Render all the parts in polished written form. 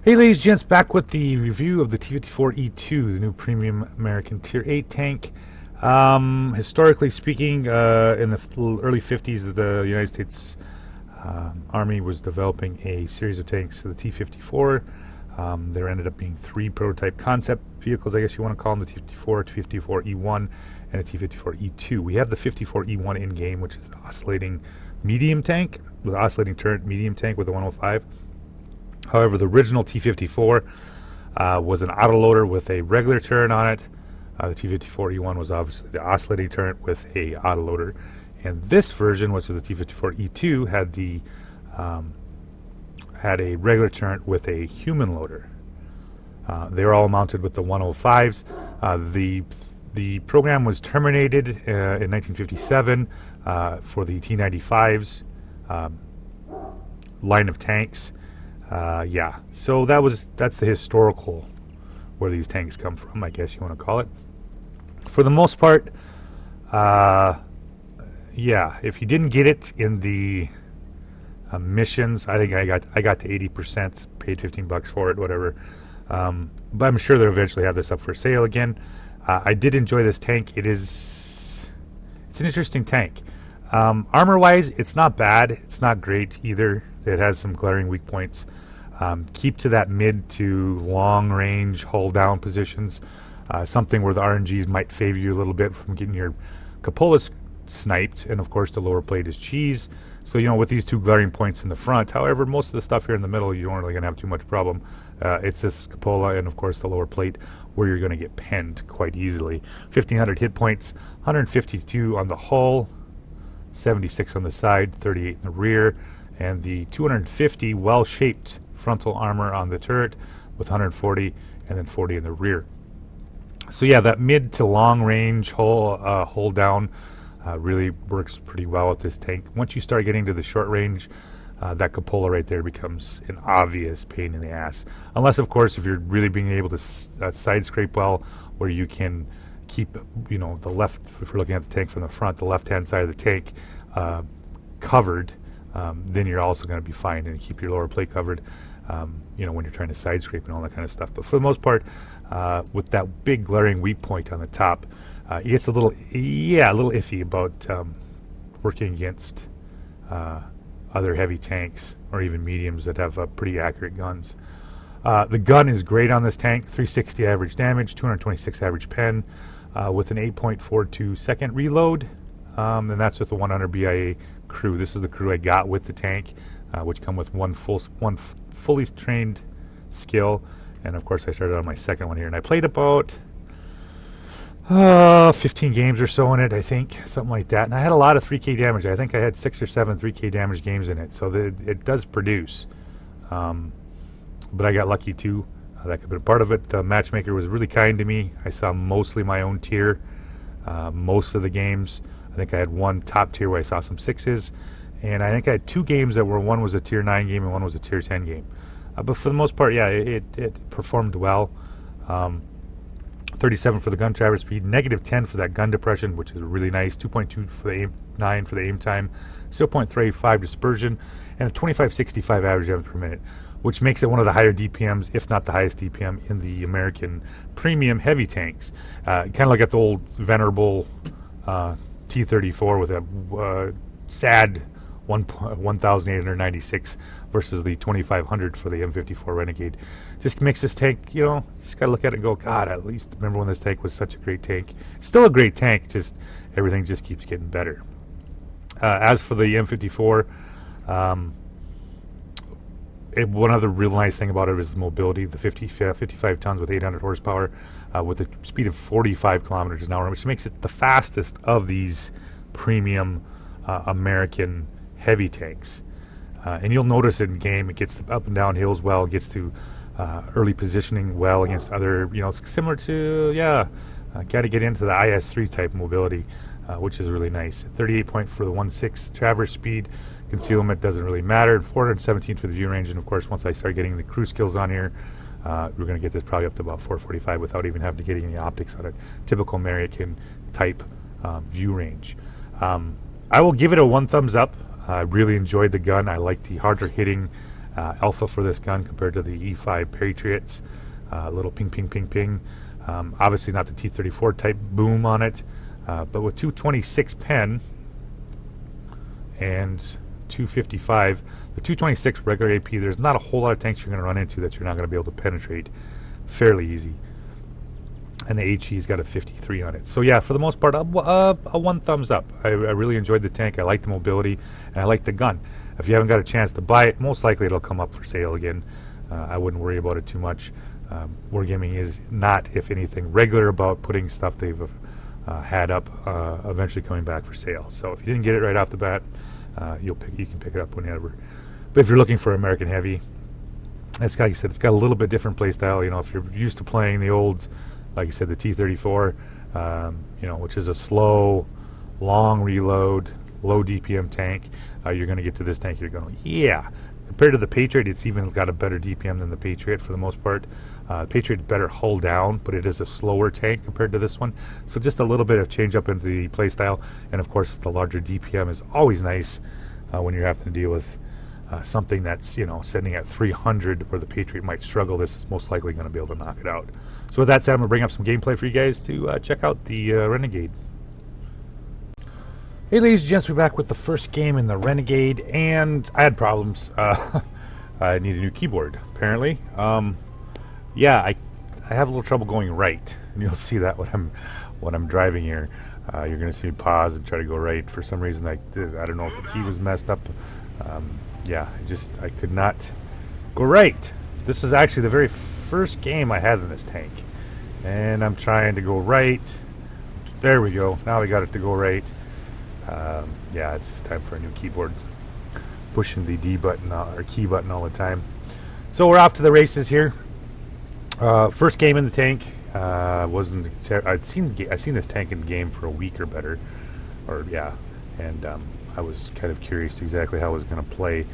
Hey ladies and gents, back with the review of the T54E2, the new premium American Tier 8 tank. Historically speaking, in the early 50s, the United States Army was developing a series of tanks, the T54. There ended up being three prototype concept vehicles, I guess you want to call them, the T54, T54E1, and the T54E2. We have the 54E1 in-game, which is an oscillating medium tank, with an oscillating turret medium tank with a 105. However, the original T54 was an autoloader with a regular turret on it. The T54E1 was obviously the oscillating turret with a autoloader, and this version, which is the T54E2, had a regular turret with a human loader. They were all mounted with the 105s. The program was terminated in 1957 for the T95s line of tanks. So that's the historical where these tanks come from, I guess you want to call it. For the most part, if you didn't get it in the missions, I think I got to 80%, paid $15 for it, whatever. But I'm sure they'll eventually have this up for sale again. I did enjoy this tank. It's an interesting tank. Armor-wise, it's not bad. It's not great either. It has some glaring weak points. Keep to that mid to long range hull down positions, something where the RNGs might favor you a little bit from getting your cupolas sniped, and of course the lower plate is cheese. So with these two glaring points in the front, however, most of the stuff here in the middle you don't really gonna have too much problem. It's this cupola and of course the lower plate where you're gonna get penned quite easily. 1500 hit points, 152 on the hull, 76 on the side, 38 in the rear, and the 250 well-shaped frontal armor on the turret with 140 and then 40 in the rear. So that mid to long range hull down really works pretty well with this tank. Once you start getting to the short range, that cupola right there becomes an obvious pain in the ass. Unless, of course, if you're really being able to side scrape well, where you can keep the left, if you're looking at the tank from the front, the left-hand side of the tank covered, then you're also going to be fine and keep your lower plate covered, when you're trying to side scrape and all that kind of stuff. But for the most part, with that big glaring weak point on the top, it gets a little iffy about working against other heavy tanks or even mediums that have pretty accurate guns. The gun is great on this tank, 360 average damage, 226 average pen, with an 8.42 second reload, and that's with the 100 BIA crew. This is the crew I got with the tank, which come with one fully trained skill, and of course I started on my second one here, and I played about 15 games or so in it, I think, something like that, and I had a lot of 3K damage. I think I had 6 or 7 3K damage games in it, so it does produce, but I got lucky too. That could have been part of it. The matchmaker was really kind to me. I saw mostly my own tier most of the games. I think I had one top tier where I saw some 6s, and I think I had 2 games that were, one was a tier 9 game and one was a tier 10 game. But for the most part, it performed well. 37 for the gun traverse speed, -10 for that gun depression, which is really nice, 2.2 for the aim, 9 for the aim time, 0.35 dispersion, and a 2565 average damage per minute, which makes it one of the higher DPMs, if not the highest DPM, in the American premium heavy tanks. Kind of like at the old venerable T-34 with a sad 1,896 versus the 2,500 for the M54 Renegade. Just makes this tank, just gotta look at it and go, God, at least remember when this tank was such a great tank. Still a great tank, just everything just keeps getting better. As for the M54, one other real nice thing about it is the mobility. The 55 tons with 800 horsepower with a speed of 45 kilometers an hour, which makes it the fastest of these premium American heavy tanks. And you'll notice in game, it gets up and down hills well, it gets to early positioning well against other, it's similar to, got to get into the IS-3 type mobility, which is really nice. 38 point for the 1.6 traverse speed. Concealment doesn't really matter. 417 for the view range, and of course, once I start getting the crew skills on here, we're going to get this probably up to about 445 without even having to get any optics on it. Typical American type view range. I will give it a 1 thumbs up. I really enjoyed the gun. I like the harder hitting alpha for this gun compared to the E5 Patriots. Little ping, ping, ping, ping. Obviously not the T-34 type boom on it, but with 226 pen and 255, the 226 regular AP, there's not a whole lot of tanks you're going to run into that you're not going to be able to penetrate fairly easy. And the HE's got a 53 on it. So yeah, for the most part, a one thumbs up. I really enjoyed the tank. I like the mobility, and I like the gun. If you haven't got a chance to buy it, most likely it'll come up for sale again. I wouldn't worry about it too much. Wargaming is not, if anything, regular about putting stuff they've had up eventually coming back for sale. So if you didn't get it right off the bat, you can pick it up whenever. But if you're looking for American Heavy, it's got, like I said, it's got a little bit different play style. You know, if you're used to playing the old, like you said, the T-34, you know, which is a slow, long reload, low DPM tank, you're going to get to this tank, you're going, yeah. Compared to the Patriot, it's even got a better DPM than the Patriot for the most part. Patriot's better hull down, but it is a slower tank compared to this one. So just a little bit of change up into the play style, and of course the larger DPM is always nice when you're having to deal with something that's, you know, sitting at 300 where the Patriot might struggle. This is most likely going to be able to knock it out. So with that said, I'm going to bring up some gameplay for you guys to check out the Renegade. Hey ladies and gents, we're back with the first game in the Renegade, and I had problems. I need a new keyboard, apparently. Yeah, I have a little trouble going right, and you'll see that when I'm driving here. You're going to see me pause and try to go right. For some reason, I don't know if the key was messed up. Yeah, I could not go right. This was actually the very first game I had in this tank, and I'm trying to go right. There we go. Now we got it to go right. Yeah, it's just time for a new keyboard. Pushing the D button or key button all the time. So we're off to the races here. First game in the tank. I'd seen this tank in the game for a week or better, and I was kind of curious exactly how it was going to play.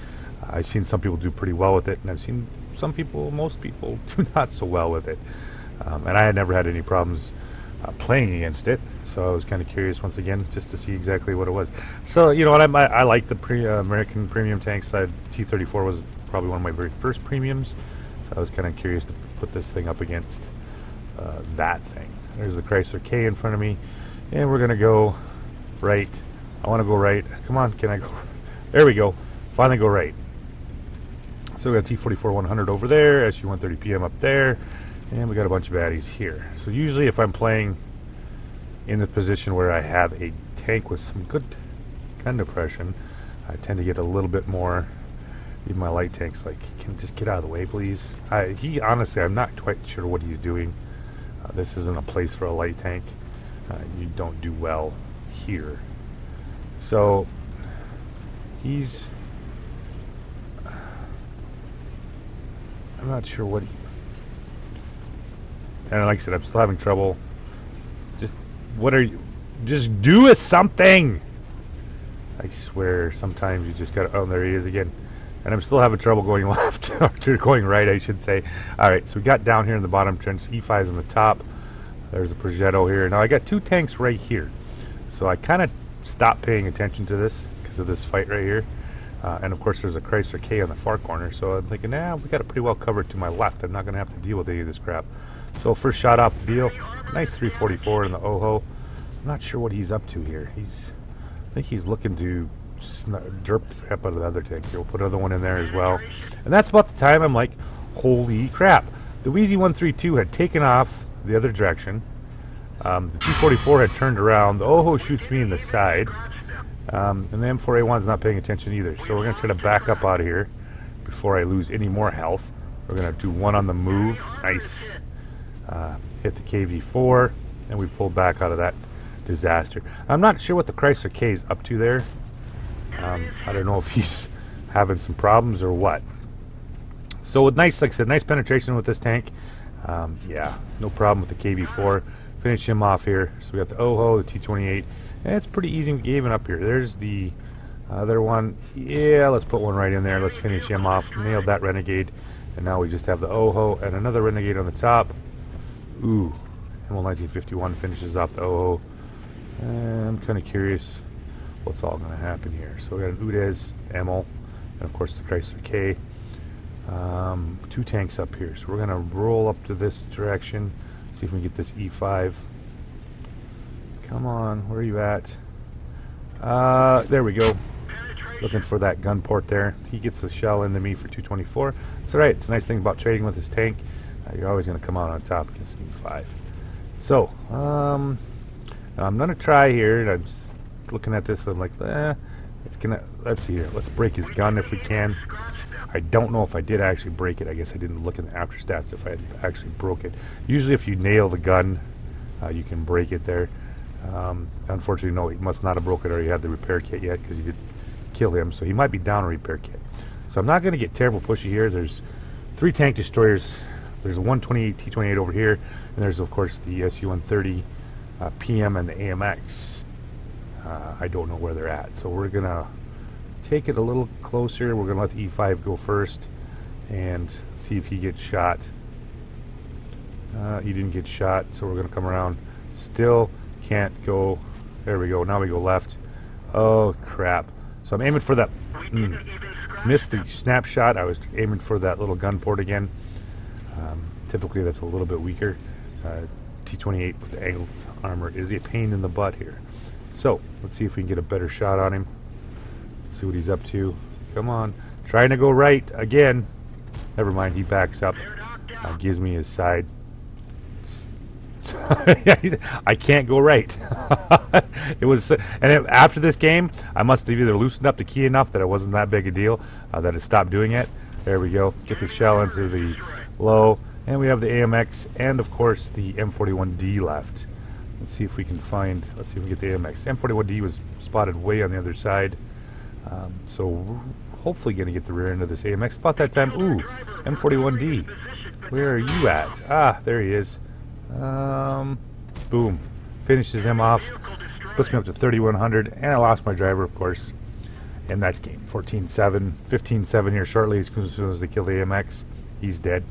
I've seen some people do pretty well with it, and I've seen most people do not so well with it. And I had never had any problems playing against it, so I was kind of curious once again just to see exactly what it was. So you know what, I like the American premium tanks. T-34 was probably one of my very first premiums, so I was kind of curious to put this thing up against that thing. There's the Chrysler K in front of me, and we're gonna go right. I want to go right. Come on, can I go? There we go. Finally go right. So we got T-44 100 over there, SU 130 PM up there, and we got a bunch of baddies here. So usually if I'm playing in the position where I have a tank with some good gun depression, I tend to get a little bit more. Even my light tanks, like, can just get out of the way, please. Honestly, I'm not quite sure what he's doing. This isn't a place for a light tank. You don't do well here. So I'm not sure what and like I said, I'm still having trouble. Just do something. I swear, sometimes you just gotta, oh, there he is again. And I'm still having trouble going left, or going right, I should say. Alright, so we got down here in the bottom trench, E5's on the top. There's a Progetto here. Now I got two tanks right here. So I kind of stopped paying attention to this because of this fight right here. And of course there's a Chrysler K on the far corner, so I'm thinking, we got it pretty well covered to my left. I'm not going to have to deal with any of this crap. So first shot off the deal, nice 344 in the Oho. I'm not sure what he's up to here. I think he's looking to derp the crap out of the other tank. He'll put another one in there as well. And that's about the time I'm like, holy crap. The Wheezy 132 had taken off the other direction. The T-44 had turned around. The Oho shoots me in the side. And the M4A1's not paying attention either. So we're going to try to back up out of here before I lose any more health. We're going to do one on the move. Nice. Hit the KV4. And we've pulled back out of that disaster. I'm not sure what the Chrysler K is up to there. I don't know if he's having some problems or what. So with nice, like I said, nice penetration with this tank. Yeah, no problem with the KV4. Finish him off here. So we got the Oho, the T28. And it's pretty easy even up here. There's the other one. Yeah, let's put one right in there. Let's finish him off. Nailed that Renegade. And now we just have the Oho and another Renegade on the top. Ooh, ML 1951 finishes off the Oho. And I'm kind of curious what's all going to happen here. So we got an Udez, ML, and of course the Chrysler K. Two tanks up here. So we're going to roll up to this direction. See if we can get this E5. Come on, where are you at? There we go. Looking for that gun port there. He gets the shell into me for 224. It's alright. It's a nice thing about trading with his tank. You're always going to come out on top against an E5. So, I'm going to try here. I'm just looking at this. I'm like, it's gonna. Let's see here. Let's break his gun if we can. I don't know if I did actually break it. I guess I didn't look in the after stats if I had actually broke it. Usually, if you nail the gun, you can break it there. Unfortunately, no, he must not have broke it, or he had the repair kit yet, because he did kill him, so he might be down a repair kit. So I'm not going to get terrible pushy here. There's 3 tank destroyers. There's a 128 T-28 over here, and there's of course the Su-130 PM and the AMX. I don't know where they're at, so we're going to take it a little closer. We're going to let the E5 go first and see if he gets shot. He didn't get shot, so we're going to come around. Still can't go. There we go. Now we go left. Oh crap. So I'm aiming for that. Missed the snapshot. I was aiming for that little gun port again. Typically that's a little bit weaker. T-28 with the angled armor is a pain in the butt here. So let's see if we can get a better shot on him. See what he's up to. Come on. Trying to go right again. Never mind. He backs up. Gives me his side. I can't go right. It was, and after this game, I must have either loosened up the key enough that it wasn't that big a deal that it stopped doing it. There we go. Get the shell into the low, and we have the AMX and of course the M41D left. Let's see if we can find. Let's see if we can get the AMX. The M41D was spotted way on the other side, so we're hopefully going to get the rear end of this AMX. About that time, ooh, M41D. Where are you at? Ah, there he is. Boom. Finishes him off. Puts me up to 3,100. And I lost my driver, of course. And that's game. 14-7. 15-7 here shortly. As soon as they kill the AMX, he's dead.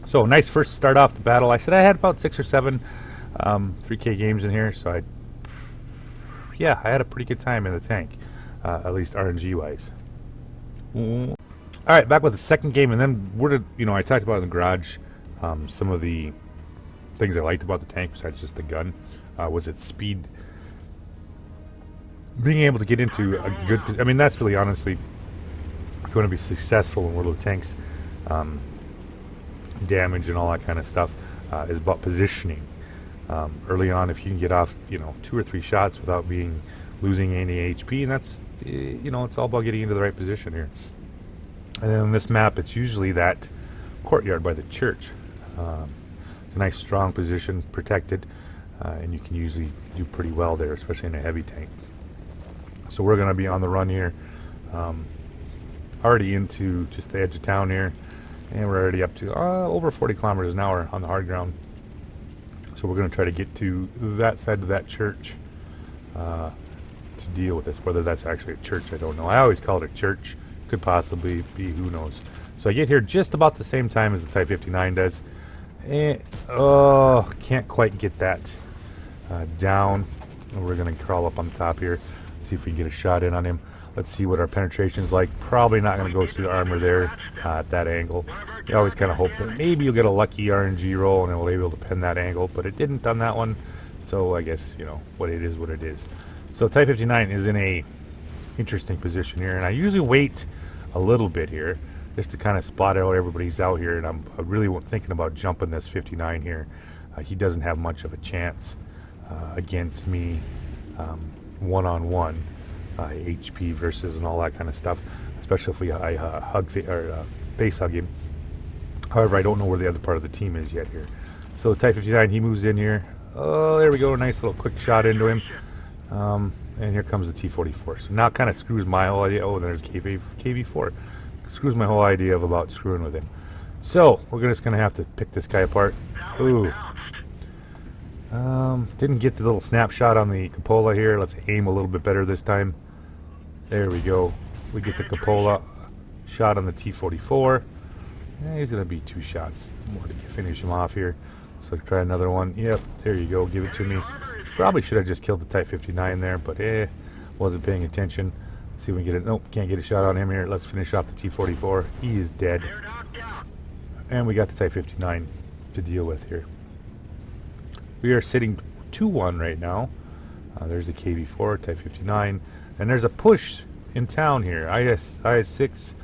So, nice first start off the battle. I said I had about 6 or 7 3K games in here. So, I had a pretty good time in the tank. At least RNG-wise. Alright, back with the second game. And then, I talked about in the garage some of the things I liked about the tank besides just the gun. Was its speed. Being able to get into a good... I mean, that's really honestly, if you want to be successful in World of Tanks, damage and all that kind of stuff, is about positioning. Early on, if you can get off, 2 or 3 shots without losing any HP, and that's, it's all about getting into the right position here. And then on this map, it's usually that courtyard by the church. It's a nice strong position, protected, and you can usually do pretty well there, especially in a heavy tank. So we're going to be on the run here, already into just the edge of town here, and we're already up to over 40 kilometers an hour on the hard ground. So we're going to try to get to that side of that church to deal with this. Whether that's actually a church, I don't know. I always call it a church. Could possibly be, who knows. So I get here just about the same time as the Type 59 does. And, can't quite get that down. We're going to crawl up on the top here, see if we can get a shot in on him. Let's see what our penetration's like. Probably not going to go through the armor there at that angle. You always kind of hope that maybe you'll get a lucky RNG roll and it will be able to pin that angle, but it didn't on that one. So I guess, what it is, what it is. So Type 59 is in a interesting position here, and I usually wait a little bit here just to kind of spot out everybody's out here, and I'm really thinking about jumping this 59 here. He doesn't have much of a chance against me one-on-one, HP versus and all that kind of stuff, especially if I base hug him. However, I don't know where the other part of the team is yet here. So Type 59, he moves in here. Oh, there we go, nice little quick shot into him. And here comes the T-44. So now it kind of screws my whole idea. Oh, there's KV4. Screws my whole idea of about screwing with him. So we're just going to have to pick this guy apart. Ooh. Didn't get the little snapshot on the cupola here. Let's aim a little bit better this time. There we go. We get the cupola shot on the T-44. He's going to be 2 shots more to finish him off here. So try another one. Yep, there you go. Give it to me. Probably should have just killed the Type 59 there, but wasn't paying attention. Let's see if we can get it. Nope, can't get a shot on him here. Let's finish off the T-44. He is dead. And we got the Type 59 to deal with here. We are sitting 2-1 right now. There's the KV-4, Type 59. And there's a push in town here. IS-6,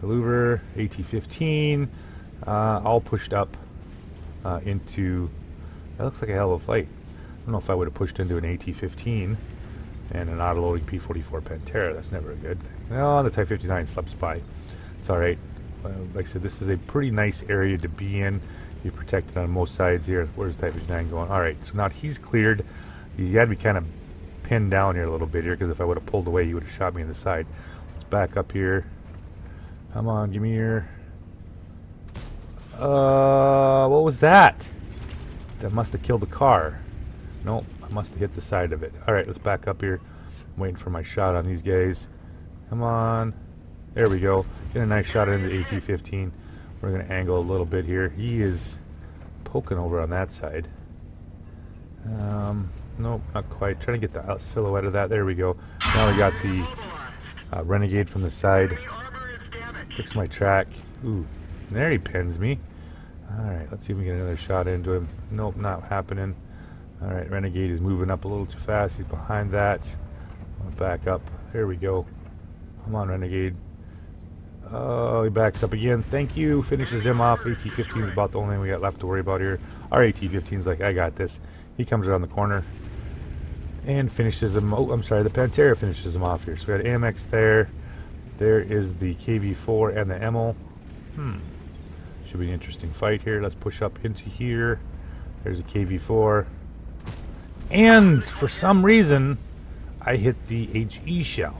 the Louver, AT-15, all pushed up into... That looks like a hell of a fight. I don't know if I would have pushed into an AT-15 and an auto-loading P-44 Pantera. That's never a good thing. No, the Type 59 slips by. It's alright. Like I said, this is a pretty nice area to be in. You're protected on most sides here. Where's Type 59 going? Alright, so now he's cleared. You had me kind of pinned down here a little bit here, because if I would have pulled away, he would have shot me in the side. Let's back up here. Come on, give me your... what was that? That must have killed the car. Nope, I must have hit the side of it. Alright, let's back up here. I'm waiting for my shot on these guys. Come on. There we go. Get a nice shot into the AT-15. We're going to angle a little bit here. He is poking over on that side. Nope, not quite. Trying to get the silhouette of that. There we go. Now we got the Renegade from the side. Fix my track. Ooh, there he pins me. Alright, let's see if we can get another shot into him. Nope, not happening. Alright, Renegade is moving up a little too fast. He's behind that. I'll back up. There we go. Come on, Renegade. Oh, he backs up again. Thank you. Finishes him off. AT-15 is about the only thing we got left to worry about here. Our AT-15's like, I got this. He comes around the corner and finishes him. Oh, I'm sorry. The Pantera finishes him off here. So we got AMX there. There is the KV-4 and the ML. Should be an interesting fight here. Let's push up into here. There's a KV-4. And for some reason, I hit the HE shell.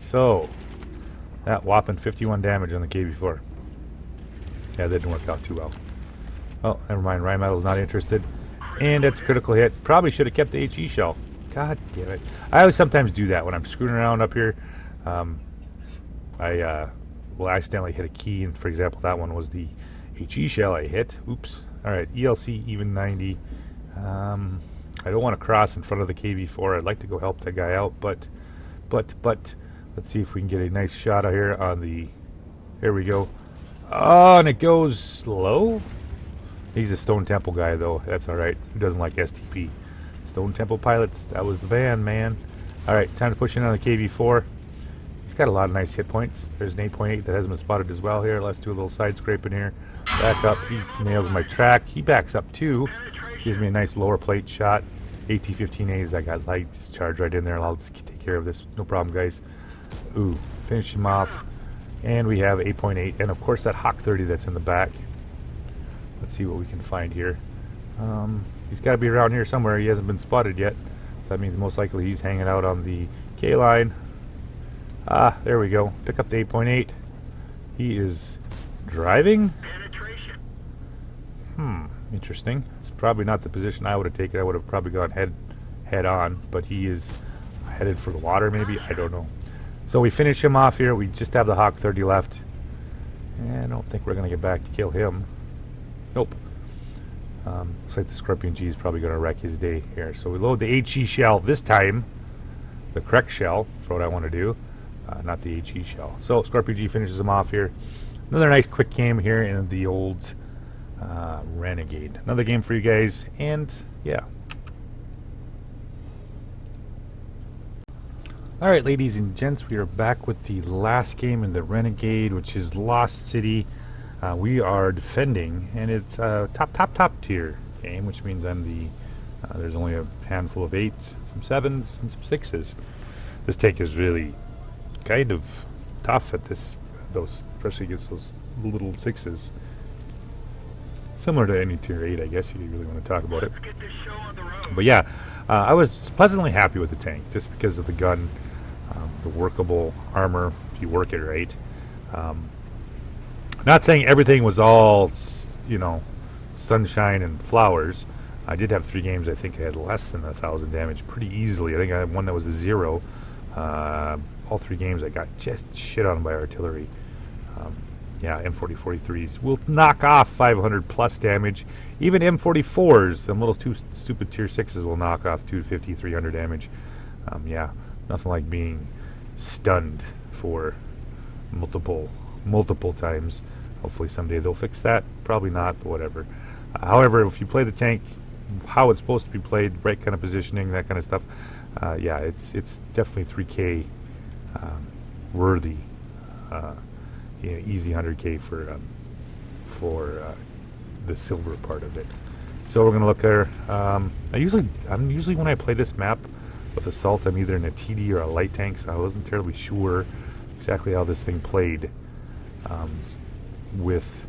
So, that whopping 51 damage on the KV-4. Yeah, that didn't work out too well. Oh, never mind. Rheinmetall's not interested. And that's a critical hit. Probably should have kept the HE shell. God damn it. I always sometimes do that when I'm screwing around up here. I will accidentally hit a key, and for example, that one was the HE shell I hit. Oops. Alright, ELC even 90. I don't want to cross in front of the KV-4. I'd like to go help that guy out, but let's see if we can get a nice shot out here on the... There we go. Oh, and it goes slow? He's a Stone Temple guy, though. That's alright. He doesn't like STP. Stone Temple pilots, that was the van, man. Alright, time to push in on the KV-4. He's got a lot of nice hit points. There's an 8.8 that hasn't been spotted as well here. Let's do a little side scraping here. Back up. He nails my track. He backs up, too. Gives me a nice lower plate shot. AT-15As, I got light discharge right in there. I'll just take care of this. No problem, guys. Ooh, finish him off. And we have 8.8. And, of course, that Hawk 30 that's in the back. Let's see what we can find here. He's got to be around here somewhere. He hasn't been spotted yet. So that means most likely he's hanging out on the K-line. Ah, there we go. Pick up the 8.8. He is driving? Interesting. It's probably not the position I would have taken. I would have probably gone head on. But he is headed for the water, maybe? I don't know. So we finish him off here. We just have the Hawk 30 left. And I don't think we're going to get back to kill him. Nope. Looks like the Scorpion G is probably going to wreck his day here. So we load the HE shell this time. The correct shell for what I want to do. Not the HE shell. So Scorpion G finishes him off here. Another nice quick game here in the old Renegade. Another game for you guys. And yeah. Alright, ladies and gents, we are back with the last game in the Renegade, which is Lost City. We are defending, and it's a top tier game, which means I'm the there's only a handful of 8s, some 7s, and some 6s. This tank is really kind of tough at those, especially against those little 6s. Similar to any tier 8, I guess, if you really want to talk about it. But yeah, I was pleasantly happy with the tank, just because of the gun, the workable armor, if you work it right. Not saying everything was all, sunshine and flowers. I did have 3 games, I think I had less than 1,000 damage pretty easily. I think I had one that was a 0. All 3 games I got just shit on by artillery. Yeah, M54E2s will knock off 500 plus damage. Even M44s, them little stupid tier 6s will knock off 250, 300 damage. Yeah, nothing like being stunned for multiple times. Hopefully someday they'll fix that. Probably not, but whatever. However, if you play the tank how it's supposed to be played, right kind of positioning, that kind of stuff, yeah, it's definitely 3K worthy. Easy 100K for the silver part of it. So we're gonna look there. I'm usually when I play this map with assault, I'm either in a TD or a light tank, so I wasn't terribly sure exactly how this thing played with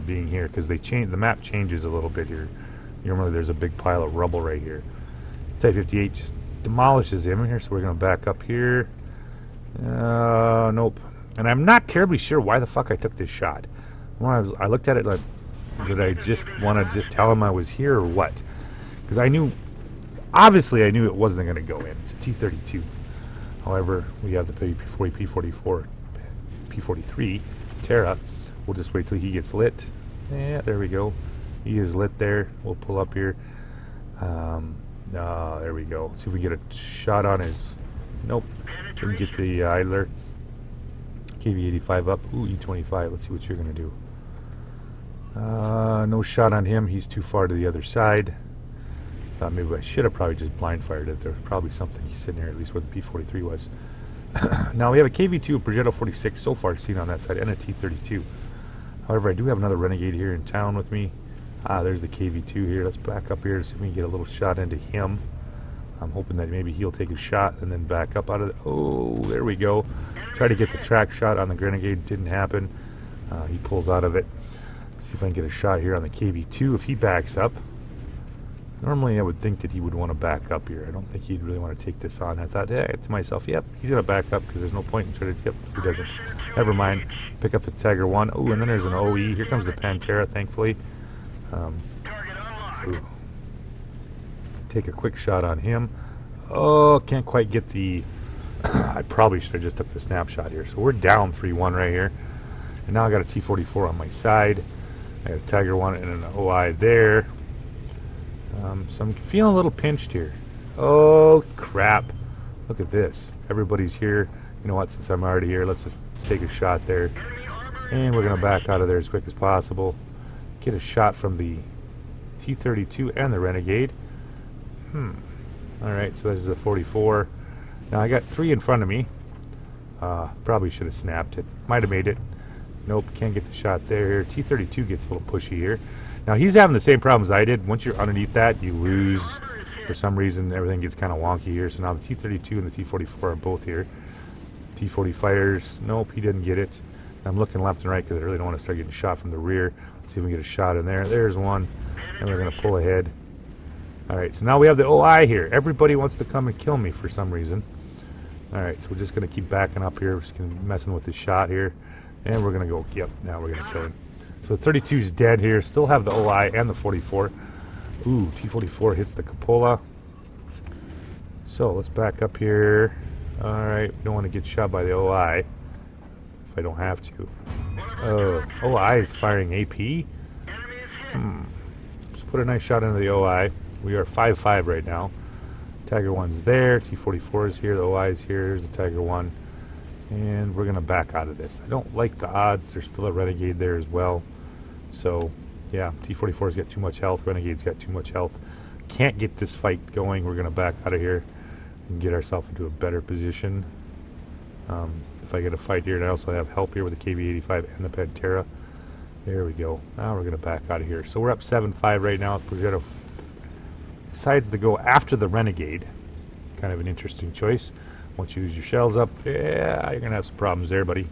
being here, because they change the map changes a little bit here. Normally there's a big pile of rubble right here. Type 58 just demolishes him here, so we're gonna back up here. Nope. And I'm not terribly sure why the fuck I took this shot. When I looked at it like, did I just want to just tell him I was here or what? Because obviously I knew it wasn't going to go in. It's a T-32. However, we have the P-40, P-44, P-43 Terra. We'll just wait till he gets lit. Yeah, there we go. He is lit there. We'll pull up here. There we go. See if we get a shot on his... Nope. Didn't get the idler. KV-85 up. Ooh, E-25. Let's see what you're going to do. No shot on him. He's too far to the other side. Thought maybe I should have probably just blind fired it. There's probably something sitting there, at least where the P-43 was. Now we have a KV-2, a Progetto 46 so far seen on that side, and a T-32. However, I do have another Renegade here in town with me. There's the KV-2 here. Let's back up here to see if we can get a little shot into him. I'm hoping that maybe he'll take a shot and then back up out of it. Oh, there we go. Try to get the track shot on the Renegade. Didn't happen. He pulls out of it. See if I can get a shot here on the KV-2 if he backs up. Normally I would think that he would want to back up here. I don't think he'd really want to take this on. I thought, yeah, to myself, yep, he's going to back up because there's no point in trying to, yep, he doesn't. Never mind. Pick up the Tiger 1. Oh, and then there's an OE. Here comes the Pantera, thankfully. Take a quick shot on him. Oh, can't quite get the... I probably should have just took the snapshot here. So we're down 3-1 right here. And now I got a T-44 on my side. I got a Tiger 1 and an OI there. So I'm feeling a little pinched here. Oh, crap. Look at this. Everybody's here. You know what? Since I'm already here, let's just take a shot there. And we're going to back out of there as quick as possible. Get a shot from the T-32 and the Renegade. Alright, so this is a 44. Now I got 3 in front of me. Probably should have snapped it. Might have made it. Nope, can't get the shot there. T-32 gets a little pushy here. Now he's having the same problems I did. Once you're underneath that, you lose. For some reason, everything gets kind of wonky here. So now the T-32 and the T-44 are both here. T-40 fires. Nope, he didn't get it. I'm looking left and right because I really don't want to start getting shot from the rear. Let's see if we can get a shot in there. There's one. And we're going to pull ahead. Alright, so now we have the OI here. Everybody wants to come and kill me for some reason. Alright, so we're just going to keep backing up here. We're just going to be messing with the shot here. And we're going to go, yep, now we're going to kill him. So the 32 is dead here. Still have the OI and the 44. Ooh, T-44 hits the cupola. So let's back up here. Alright, we don't want to get shot by the OI. If I don't have to. Oh, OI is firing AP? Let's put a nice shot into the OI. We are 5-5 right now. Tiger 1's there. T-44 is here. The OI is here. There's the Tiger 1. And we're going to back out of this. I don't like the odds. There's still a Renegade there as well. So, yeah, T-44's got too much health. Renegade's got too much health. Can't get this fight going. We're going to back out of here and get ourselves into a better position. If I get a fight here, and I also have help here with the KV-85 and the Pantera. There we go. Now we're going to back out of here. So we're up 7-5 right now. Progetto decides to go after the Renegade. Kind of an interesting choice. Once you use your shells up, yeah, you're going to have some problems there, buddy.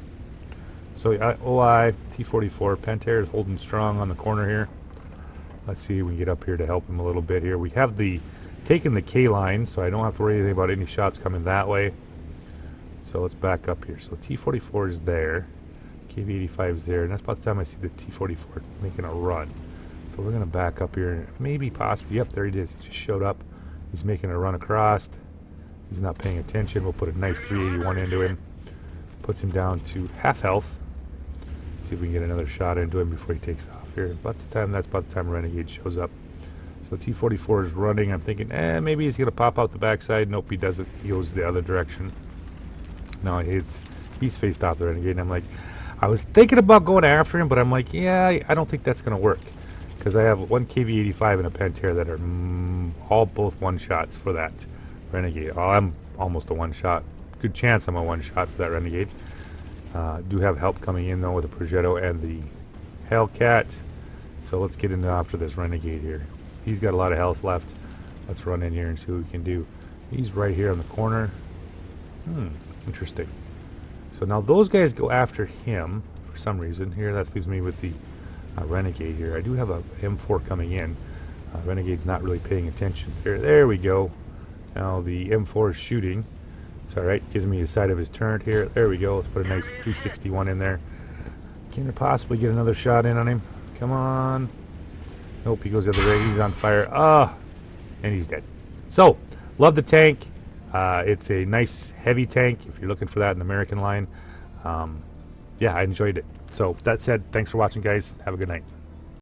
So OI, T-44, Pantera is holding strong on the corner here. Let's see if we can get up here to help him a little bit here. We have taken the K-line, so I don't have to worry anything about any shots coming that way. So let's back up here. So T-44 is there. KV-85 is there. And that's about the time I see the T-44 making a run. So we're going to back up here. Maybe, possibly. Yep, there he is. He just showed up. He's making a run across. He's not paying attention. We'll put a nice 381 into him. Puts him down to half health. See if we can get another shot into him before he takes off here. That's about the time Renegade shows up. So So T-44 is running. I'm thinking, maybe he's going to pop out the backside. Nope, he doesn't. He goes the other direction. No, he's faced off the Renegade. And I'm like, I was thinking about going after him, but I'm like, yeah, I don't think that's going to work. Because I have one KV-85 and a Pantera that are both one-shots for that Renegade. Oh, I'm almost a one-shot. Good chance I'm a one-shot for that Renegade. Do have help coming in, though, with the Progetto and the Hellcat. So let's get into after this Renegade here. He's got a lot of health left. Let's run in here and see what we can do. He's right here in the corner. Interesting. So now those guys go after him for some reason. Here, that leaves me with the Renegade here. I do have a M4 coming in. Renegade's not really paying attention. There we go. Now the M4 is shooting. It's alright. Gives me the side of his turret here. There we go. Let's put a nice 361 in there. Can I possibly get another shot in on him? Come on. Nope, he goes the other way. He's on fire. And he's dead. So, love the tank. It's a nice heavy tank if you're looking for that in the American line. Yeah, I enjoyed it. So, that said, thanks for watching, guys. Have a good night.